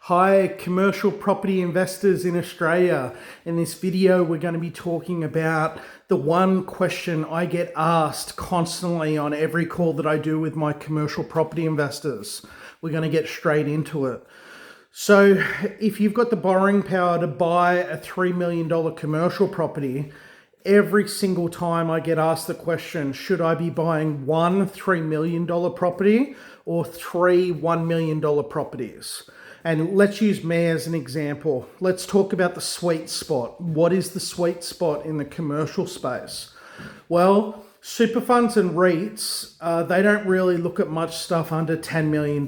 Hi, commercial property investors in Australia. In this video, we're going to be talking about the one question I get asked constantly on every call that I do with my commercial property investors. We're going to get straight into it. So if you've got the borrowing power to buy a $3 million commercial property, every single time I get asked the question, should I be buying one $3 million property or three $1 million properties? And let's use me as an example. Let's talk about the sweet spot. What is the sweet spot in the commercial space? Well, super funds and REITs, they don't really look at much stuff under $10 million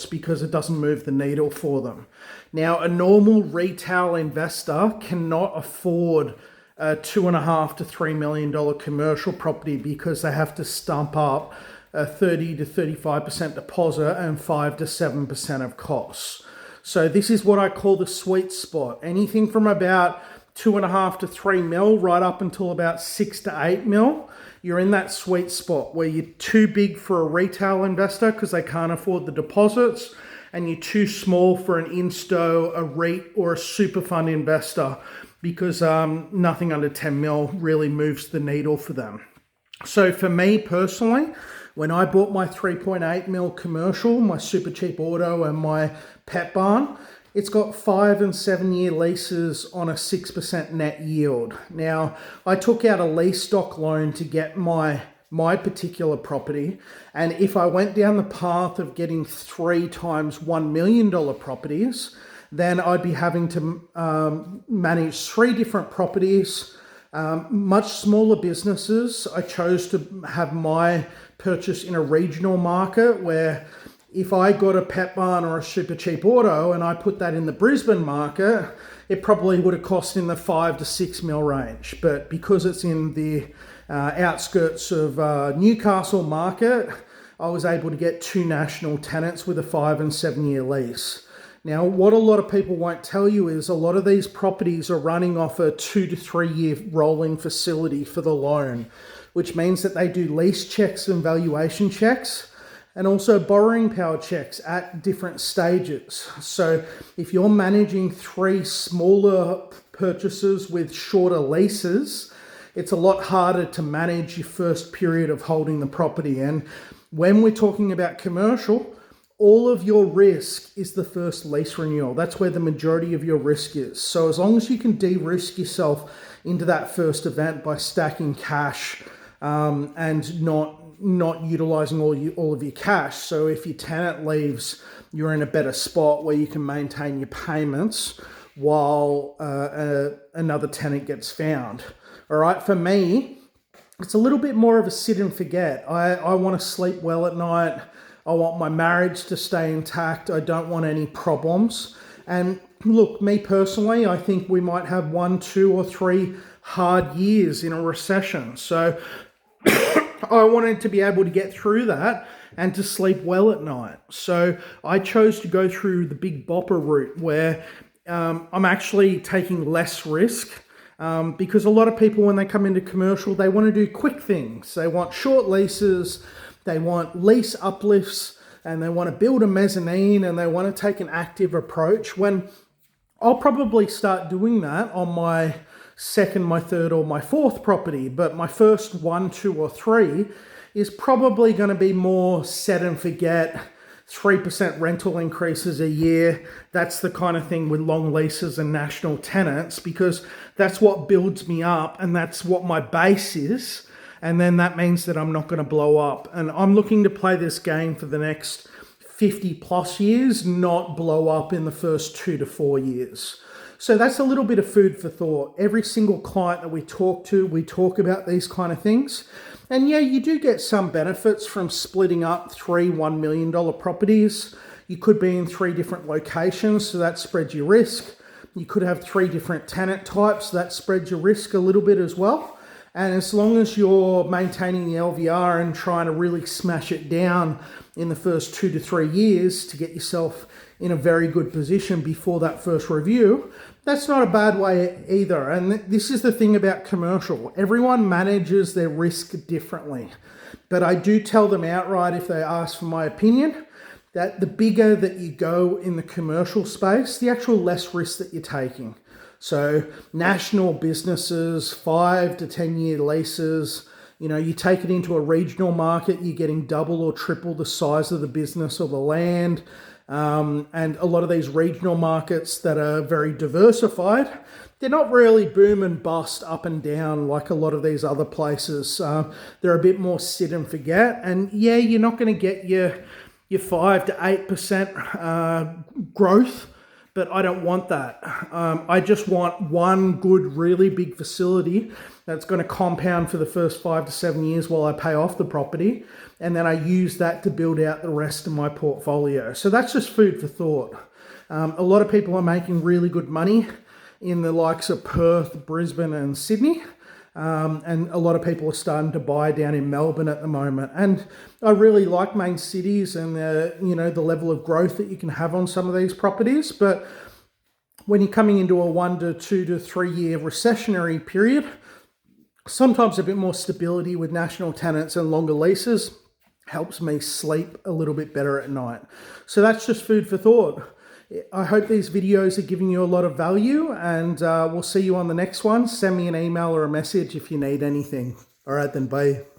because it doesn't move the needle for them. Now, a normal retail investor cannot afford a $2.5 to $3 million commercial property because they have to stump up a 30 to 35% deposit and 5 to 7% of costs. So this is what I call the sweet spot. Anything from about 2.5 to 3 mil right up until about 6 to 8 mil. You're in that sweet spot where you're too big for a retail investor because they can't afford the deposits, and you're too small for an insto, a REIT, or a super fund investor because nothing under 10 mil really moves the needle for them. So for me personally, when I bought my 3.8 mil commercial, my super cheap auto and my pet barn, it's got 5 and 7 year leases on a 6% net yield. Now, I took out a lease stock loan to get my particular property. And if I went down the path of getting 3 times $1 million properties, then I'd be having to manage 3 different properties, much smaller businesses. I chose to have my purchase in a regional market where if I got a pet barn or a super cheap auto and I put that in the Brisbane market, it probably would have cost in the 5 to 6 mil range. But because it's in the outskirts of Newcastle market, I was able to get 2 national tenants with a 5 and 7 year lease. Now, what a lot of people won't tell you is a lot of these properties are running off a 2 to 3 year rolling facility for the loan, which means that they do lease checks and valuation checks and also borrowing power checks at different stages. So if you're managing 3 smaller purchases with shorter leases, it's a lot harder to manage your first period of holding the property. And when we're talking about commercial, all of your risk is the first lease renewal. That's where the majority of your risk is. So as long as you can de-risk yourself into that first event by stacking cash and not utilizing all of your cash. So if your tenant leaves, you're in a better spot where you can maintain your payments while another tenant gets found. All right, for me, it's a little bit more of a sit and forget. I want to sleep well at night. I want my marriage to stay intact. I don't want any problems. And look, me personally, I think we might have 1, 2, or 3 hard years in a recession. So I wanted to be able to get through that and to sleep well at night. So I chose to go through the big bopper route where I'm actually taking less risk because a lot of people, when they come into commercial, they want to do quick things. They want short leases, they want lease uplifts, and they want to build a mezzanine, and they want to take an active approach, when I'll probably start doing that on my second, my third, or my fourth property. But my first 1, 2, or 3 is probably going to be more set and forget, 3% rental increases a year. That's the kind of thing with long leases and national tenants, because that's what builds me up and that's what my base is. And then that means that I'm not going to blow up. And I'm looking to play this game for the next 50 plus years, not blow up in the first 2 to 4 years. So that's a little bit of food for thought. Every single client that we talk about these kind of things. And yeah, you do get some benefits from splitting up 3 $1 million properties. You could be in 3 different locations, so that spreads your risk. You could have 3 different tenant types, that spreads your risk a little bit as well. And as long as you're maintaining the LVR and trying to really smash it down in the first 2 to 3 years to get yourself in a very good position before that first review, that's not a bad way either. And this is the thing about commercial. Everyone manages their risk differently. But I do tell them outright if they ask for my opinion, that the bigger that you go in the commercial space, the actual less risk that you're taking. So national businesses, 5 to 10 year leases, you take it into a regional market, you're getting double or triple the size of the business or the land. And a lot of these regional markets that are very diversified, they're not really boom and bust up and down like a lot of these other places. They're a bit more sit and forget. And yeah, you're not going to get your 5 to 8% growth, but I don't want that. I just want one good, really big facility that's going to compound for the first 5 to 7 years while I pay off the property. And then I use that to build out the rest of my portfolio. So that's just food for thought. A lot of people are making really good money in the likes of Perth, Brisbane, and Sydney. And a lot of people are starting to buy down in Melbourne at the moment. And I really like main cities and the level of growth that you can have on some of these properties. But when you're coming into a 1 to 2 to 3 year recessionary period, sometimes a bit more stability with national tenants and longer leases helps me sleep a little bit better at night. So that's just food for thought. I hope these videos are giving you a lot of value, and we'll see you on the next one. Send me an email or a message if you need anything. All right then, bye.